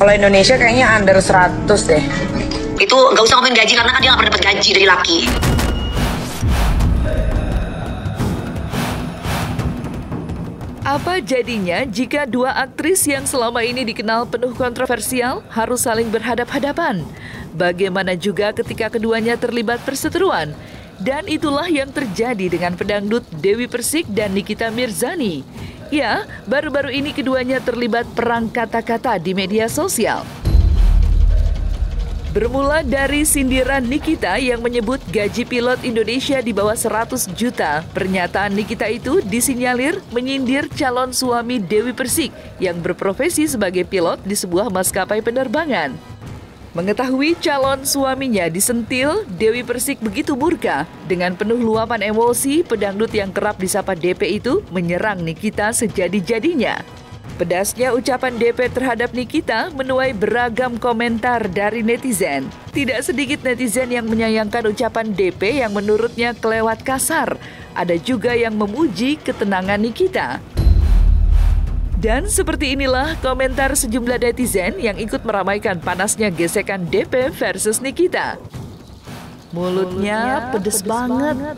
Kalau Indonesia kayaknya under 100 deh. Itu nggak usah ngomongin gaji karena kan dia nggak pernah dapat gaji dari laki. Apa jadinya jika dua aktris yang selama ini dikenal penuh kontroversial harus saling berhadap-hadapan? Bagaimana juga ketika keduanya terlibat perseteruan? Dan itulah yang terjadi dengan pedangdut Dewi Persik dan Nikita Mirzani. Ya, baru-baru ini keduanya terlibat perang kata-kata di media sosial. Bermula dari sindiran Nikita yang menyebut gaji pilot Indonesia di bawah 100 juta, pernyataan Nikita itu disinyalir menyindir calon suami Dewi Persik yang berprofesi sebagai pilot di sebuah maskapai penerbangan. Mengetahui calon suaminya disentil, Dewi Persik begitu murka. Dengan penuh luapan emosi, pedangdut yang kerap disapa DP itu menyerang Nikita sejadi-jadinya. Pedasnya ucapan DP terhadap Nikita menuai beragam komentar dari netizen. Tidak sedikit netizen yang menyayangkan ucapan DP yang menurutnya kelewat kasar. Ada juga yang memuji ketenangan Nikita. Dan seperti inilah komentar sejumlah netizen yang ikut meramaikan panasnya gesekan DP versus Nikita. Mulutnya pedes banget.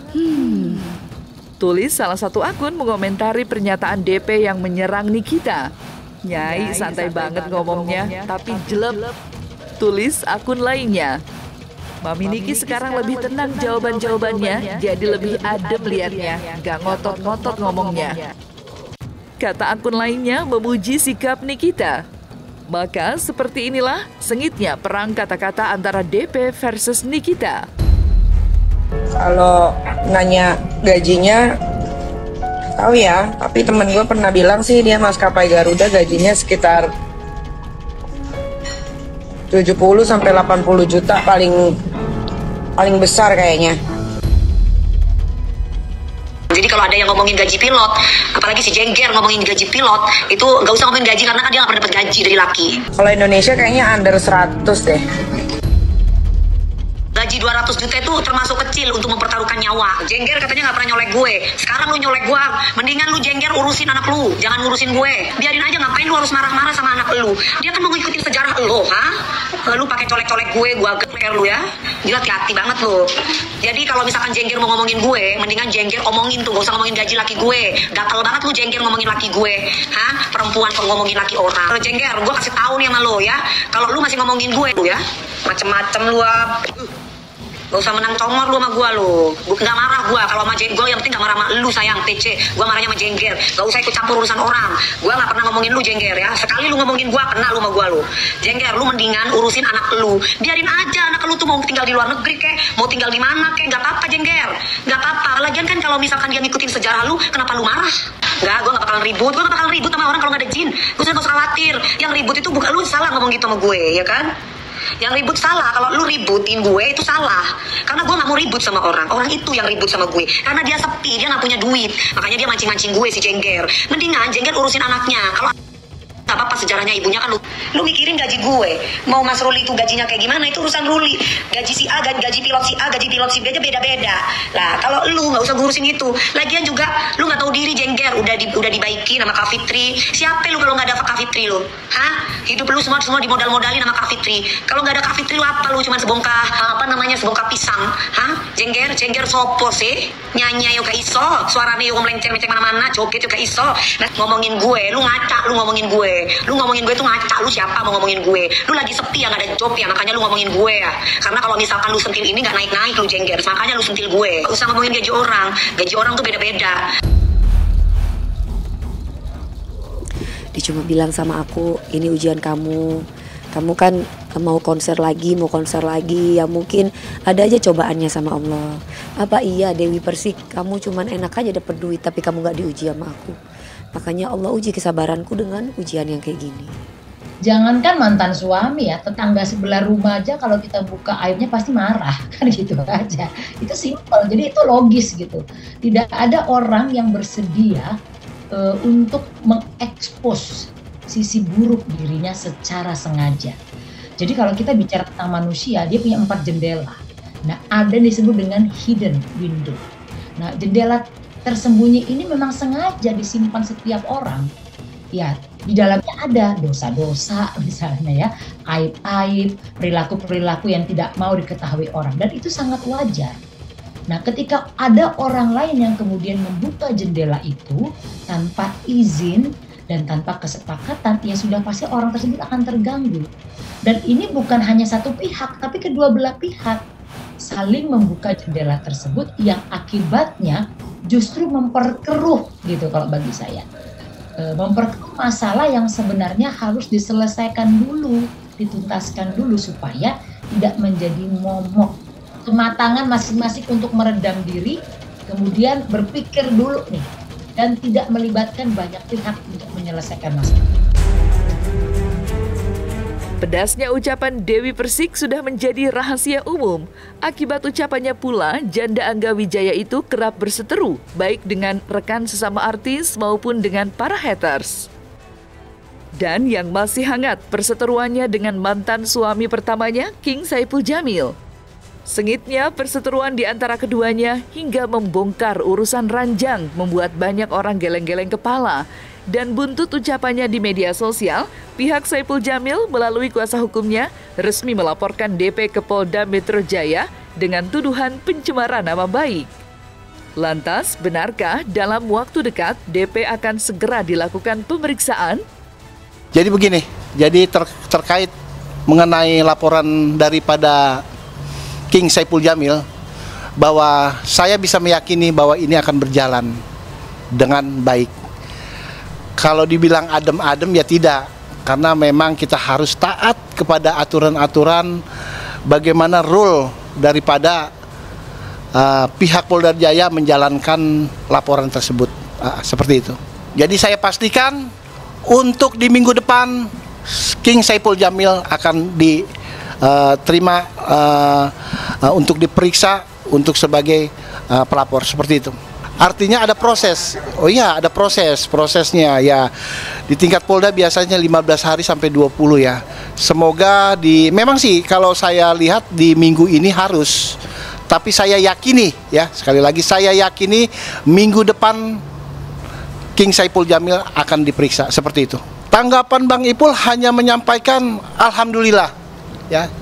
Tulis salah satu akun mengomentari pernyataan DP yang menyerang Nikita. Nyai santai banget ngomongnya, tapi jelek. Tulis akun lainnya. Mami Niki sekarang lebih tenang jawaban-jawabannya, jadi lebih adem liatnya, gak ngotot-ngotot ngomongnya. Kata akun lainnya memuji sikap Nikita. Maka seperti inilah sengitnya perang kata-kata antara DP versus Nikita. Kalau nanya gajinya, tahu ya, tapi temen gue pernah bilang sih dia maskapai Garuda gajinya sekitar 70-80 juta paling besar kayaknya. Jadi kalau ada yang ngomongin gaji pilot, apalagi si Jengger ngomongin gaji pilot, itu nggak usah ngomongin gaji karena kan dia nggak pernah dapat gaji dari laki. Kalau Indonesia kayaknya under 100 deh. Gaji 200 juta itu termasuk kecil untuk mempertaruhkan nyawa. Jengger katanya nggak pernah nyolek gue. Sekarang lu nyolek gue, mendingan lu Jengger urusin anak lu, jangan ngurusin gue. Biarin aja, ngapain lu harus marah-marah sama anak lu? Dia kan mau ngikutin sejarah lu, Lu pakai colek-colek gue geler lu ya. Gila, hati-hati banget lu. Jadi kalau misalkan Jengger mau ngomongin gue, mendingan Jengger omongin tuh, gak usah ngomongin gaji laki gue. Gatel banget lu Jengger ngomongin laki gue. Perempuan kalau ngomongin laki orang. Kalau Jengger, gue kasih tahu nih sama lo ya. Kalau lu masih ngomongin gue lu ya, macem-macem lu Gak usah menang comor lu sama gua lu. Gak marah gua kalau sama Jengger, yang penting gak marah sama lu sayang TC. Gua marahnya sama Jengger. Gak usah ikut campur urusan orang. Gua gak pernah ngomongin lu Jengger ya. Sekali lu ngomongin gua, kena lu sama gua lu. Jengger, lu mendingan urusin anak lu. Biarin aja anak lu tuh mau tinggal di luar negeri kek, mau tinggal di mana kek, gak apa-apa Jengger. Gak apa-apa. Lagian kan kalau misalkan dia ngikutin sejarah lu, kenapa lu marah? Enggak, gue gak bakalan ribut. Gue gak bakalan ribut sama orang kalau gak ada jin. Gue gak usah khawatir. Yang ribut itu bukan lu, salah ngomong gitu sama gue, ya kan? Yang ribut salah, kalau lu ributin gue itu salah. Karena gue gak mau ribut sama orang. Orang itu yang ribut sama gue. Karena dia sepi, dia gak punya duit. Makanya dia mancing-mancing gue si Jengger. Mendingan Jengger urusin anaknya. Kalau gak apa-apa sejarahnya ibunya kan lu mikirin gaji gue. Mau Mas Ruli itu gajinya kayak gimana, itu urusan Ruli. Gaji si A, gaji pilot si A, gaji pilot si B aja beda-beda. Lah kalau lu gak usah ngurusin itu. Lagian juga lu gak tahu diri Jengger. Udah dibaiki sama Kak Fitri. Siapa lu kalau gak ada Kak Fitri lu? Hidup lu semua dimodal-modalin sama Kak Fitri. Kalau gak ada Kak Fitri lu apa? Lu cuma sebongkah pisang. Jengger sopo sih? Nyanyi ayo gak iso. Suaranya yo melenceng-melenceng mana-mana. Joget yo gak iso. Nah, ngomongin gue, lu ngaca lu ngomongin gue. Lu ngomongin gue tuh ngaca, lu siapa mau ngomongin gue? Lu lagi sepi ya, gak ada job ya, makanya lu ngomongin gue ya. Karena kalau misalkan lu sentil ini gak naik-naik lu Jengger, makanya lu sentil gue. Gak usah ngomongin gaji orang tuh beda-beda. Dia cuma bilang sama aku, ini ujian kamu kan mau konser lagi, ya mungkin ada aja cobaannya sama Allah. Apa iya Dewi Persik, kamu cuman enak aja dapet duit tapi kamu gak diuji sama aku. Makanya Allah uji kesabaranku dengan ujian yang kayak gini. Jangankan mantan suami ya, tetangga sebelah rumah aja kalau kita buka aibnya pasti marah, kan gitu aja. Itu simpel, jadi itu logis gitu. Tidak ada orang yang bersedia untuk mengekspos sisi buruk dirinya secara sengaja. Jadi kalau kita bicara tentang manusia, dia punya 4 jendela. Nah, ada yang disebut dengan hidden window. Nah, jendela tersembunyi ini memang sengaja disimpan setiap orang. Ya, di dalamnya ada dosa-dosa misalnya ya, aib-aib, perilaku-perilaku yang tidak mau diketahui orang, dan itu sangat wajar. Nah, ketika ada orang lain yang kemudian membuka jendela itu tanpa izin dan tanpa kesepakatan, ya sudah pasti orang tersebut akan terganggu. Dan ini bukan hanya satu pihak, tapi kedua belah pihak saling membuka jendela tersebut yang akibatnya justru memperkeruh gitu kalau bagi saya. Memperkeruh masalah yang sebenarnya harus diselesaikan dulu, dituntaskan dulu supaya tidak menjadi momok. Kematangan masing-masing untuk meredam diri, kemudian berpikir dulu nih, dan tidak melibatkan banyak pihak untuk menyelesaikan masalah. Pedasnya ucapan Dewi Persik sudah menjadi rahasia umum. Akibat ucapannya pula, janda Angga Wijaya itu kerap berseteru, baik dengan rekan sesama artis maupun dengan para haters. Dan yang masih hangat perseteruannya dengan mantan suami pertamanya, King Saipul Jamil. Sengitnya perseteruan di antara keduanya hingga membongkar urusan ranjang membuat banyak orang geleng-geleng kepala. Dan buntut ucapannya di media sosial, pihak Saipul Jamil melalui kuasa hukumnya resmi melaporkan DP ke Polda Metro Jaya dengan tuduhan pencemaran nama baik. Lantas, benarkah dalam waktu dekat DP akan segera dilakukan pemeriksaan? Jadi begini, terkait mengenai laporan daripada King Saipul Jamil, bahwa saya bisa meyakini bahwa ini akan berjalan dengan baik. Kalau dibilang adem-adem ya tidak, karena memang kita harus taat kepada aturan-aturan bagaimana rule daripada pihak Polda Jaya menjalankan laporan tersebut, seperti itu. Jadi saya pastikan untuk di minggu depan King Saipul Jamil akan diterima untuk diperiksa untuk sebagai pelapor, seperti itu. Artinya ada proses. Oh iya, ada prosesnya ya. Di tingkat Polda biasanya 15 hari sampai 20 ya. Semoga memang sih kalau saya lihat di minggu ini harus. Tapi saya yakini ya, sekali lagi saya yakini minggu depan King Saipul Jamil akan diperiksa, seperti itu. Tanggapan Bang Ipul hanya menyampaikan alhamdulillah ya.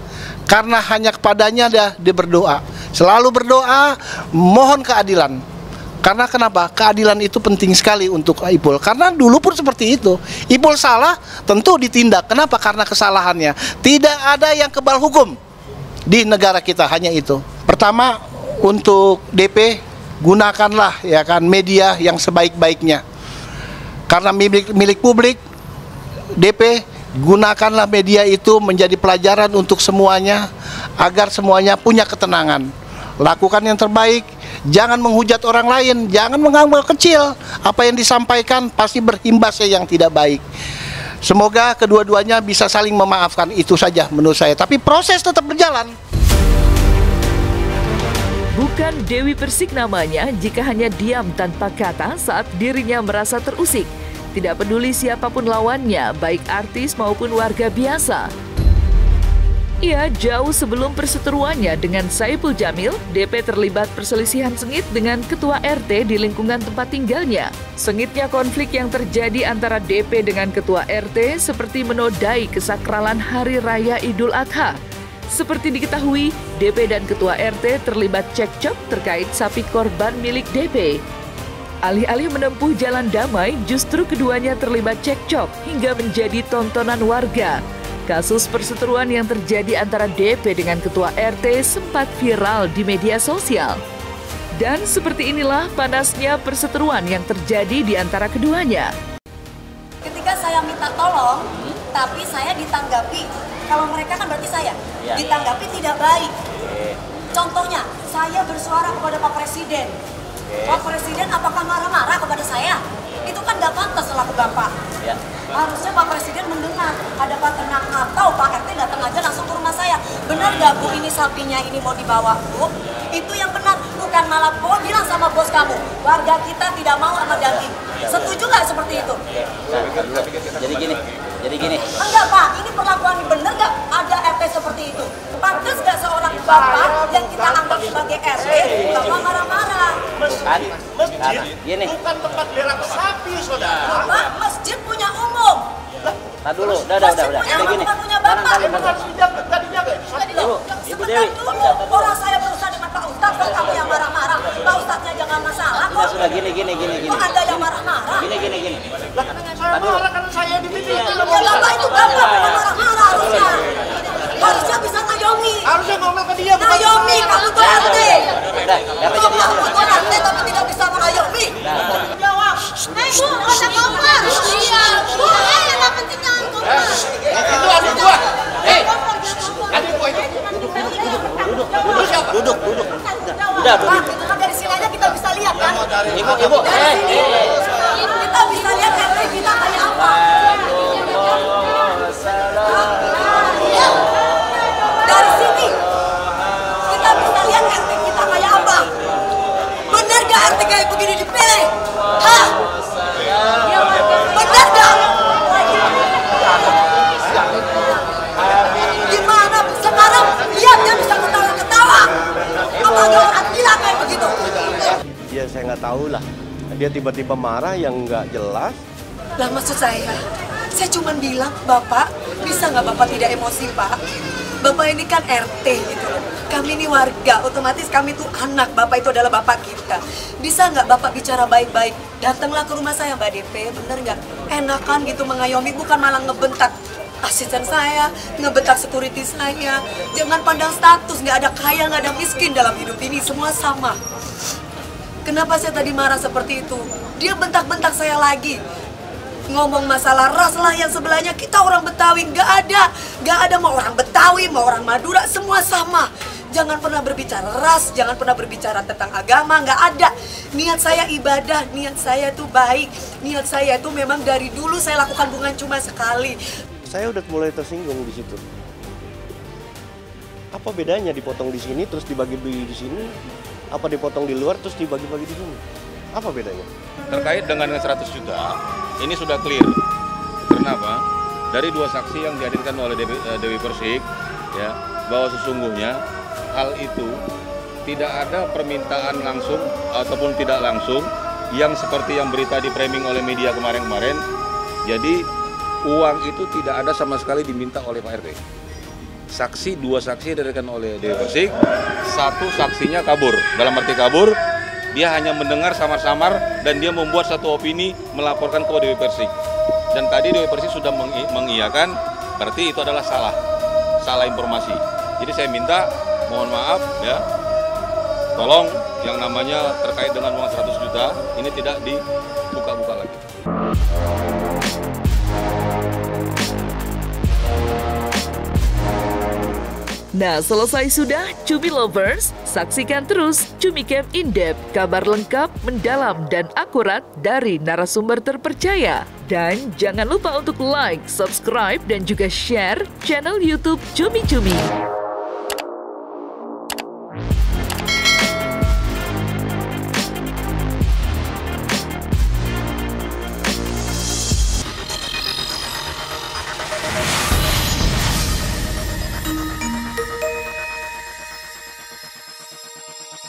Karena hanya kepadanya dia berdoa. Selalu berdoa, mohon keadilan. Karena kenapa? Keadilan itu penting sekali untuk Ipul. Karena dulu pun seperti itu. Ipul salah, tentu ditindak. Kenapa? Karena kesalahannya. Tidak ada yang kebal hukum di negara kita, hanya itu. Pertama, untuk DP, gunakanlah ya kan media yang sebaik-baiknya. Karena milik publik, DP, gunakanlah media itu menjadi pelajaran untuk semuanya, agar semuanya punya ketenangan. Lakukan yang terbaik, jangan menghujat orang lain, jangan menganggap kecil. Apa yang disampaikan pasti berimbasnya yang tidak baik. Semoga kedua-duanya bisa saling memaafkan, itu saja menurut saya. Tapi proses tetap berjalan. Bukan Dewi Persik namanya jika hanya diam tanpa kata saat dirinya merasa terusik. Tidak peduli siapapun lawannya, baik artis maupun warga biasa. Ia jauh sebelum perseteruannya dengan Saipul Jamil, DP terlibat perselisihan sengit dengan ketua RT di lingkungan tempat tinggalnya. Sengitnya konflik yang terjadi antara DP dengan ketua RT seperti menodai kesakralan Hari Raya Idul Adha. Seperti diketahui, DP dan ketua RT terlibat cekcok terkait sapi korban milik DP. Alih-alih menempuh jalan damai, justru keduanya terlibat cekcok hingga menjadi tontonan warga. Kasus perseteruan yang terjadi antara DP dengan ketua RT sempat viral di media sosial. Dan seperti inilah panasnya perseteruan yang terjadi di antara keduanya. Ketika saya minta tolong, tapi saya ditanggapi, kalau mereka kan berarti saya, ditanggapi tidak baik. Contohnya, saya bersuara kepada Pak Presiden. Pak Presiden apakah marah-marah kepada saya? Itu kan gak pantas selaku Bapak. Harusnya Pak Presiden mendengar, ada Pak tenang atau Pak RT datang aja langsung ke rumah saya. Benar gak Bu ini sapinya ini mau dibawa Bu? Itu yang benar, bukan malah Bu bilang sama bos kamu, warga kita tidak mau sama daging. Setuju gak seperti itu? Jadi gini. Enggak Pak, ini perlakuan benar gak ada RT seperti itu? Pantas gak seorang Bapak yang kita anggap sebagai RT, Bapak marah-marah? Masjid bukan tempat berak sapi, saudara. Bapak, masjid punya umum. Tadi dulu, udah. Kayak gini. Ibu Dewi. Orang saya berusaha dengan Pak Ustadz, kok kamu yang marah-marah? Pak Ustadznya jangan masalah kok. Sudah gini. Kok Anda yang marah-marah? Gini. Saya marah karena saya dibidik. Ya Bapak itu Bapak bukan marah-marah harusnya. Harusnya bisa ngayomi. Harusnya ngomel ke dia. Ngayomi, kamu tuh RT. Udah, RT jadi Kamu tuh RT tapi tidak bisa mengayomi. Jawab. Bu, kata kompor. Iya. Bu, yang penting jangan kompor. Itu adik gua. Adik gua itu. Duduk siapa? Duduk. Udah. Pak, itu kan dari sini aja kita bisa lihat kan? Ibu. Kita bisa lihat RT kita kayak apa. Dari sini kita bisa lihat RT kita kayak apa. Bener gak RT kayak begini dipilih? Hah? Bener gak? Gimana sekarang lihat dia bisa ketawa-ketawa? Apa ada orang gila kayak begitu? Ya saya nggak tahu lah. Dia tiba-tiba marah yang nggak jelas. Lah maksud saya cuma bilang, Bapak, bisa nggak Bapak tidak emosi, Pak? Bapak ini kan RT gitu loh. Kami ini warga, otomatis kami tuh anak, Bapak itu adalah Bapak kita. Bisa nggak Bapak bicara baik-baik? Datanglah ke rumah saya, Mbak DP, bener nggak? Enakan gitu mengayomi, bukan malah ngebentak asisten saya, ngebentak security saya. Jangan pandang status, nggak ada kaya, nggak ada miskin dalam hidup ini, semua sama. Kenapa saya tadi marah seperti itu? Dia bentak-bentak saya lagi. Ngomong masalah ras lah yang sebelahnya, kita orang Betawi, nggak ada mau orang Betawi, mau orang Madura, semua sama. Jangan pernah berbicara ras, jangan pernah berbicara tentang agama, nggak ada. Niat saya ibadah, niat saya tuh baik, niat saya tuh memang dari dulu saya lakukan bukan cuma sekali. Saya udah mulai tersinggung di situ. Apa bedanya dipotong di sini terus dibagi-bagi di sini? Apa dipotong di luar terus dibagi-bagi di sini? Apa bedanya? Terkait dengan 100 juta, ini sudah clear. Kenapa? Dari dua saksi yang dihadirkan oleh Dewi Persik, ya, bahwa sesungguhnya hal itu tidak ada permintaan langsung ataupun tidak langsung yang seperti yang berita di framing oleh media kemarin-kemarin. Jadi uang itu tidak ada sama sekali diminta oleh Pak RT. Dua saksi dihadirkan oleh Dewi Persik, satu saksinya kabur. Dalam arti kabur, dia hanya mendengar samar-samar dan dia membuat satu opini melaporkan ke Dewi Persik. Dan tadi Dewi Persik sudah mengiyakan, berarti itu adalah salah informasi. Jadi saya minta, mohon maaf ya, tolong yang namanya terkait dengan uang 100 juta ini tidak dibuka-buka lagi. Nah, selesai sudah Cumi Lovers? Saksikan terus Cumi Camp In-Depth, kabar lengkap, mendalam, dan akurat dari narasumber terpercaya. Dan jangan lupa untuk like, subscribe, dan juga share channel YouTube Cumi Cumi.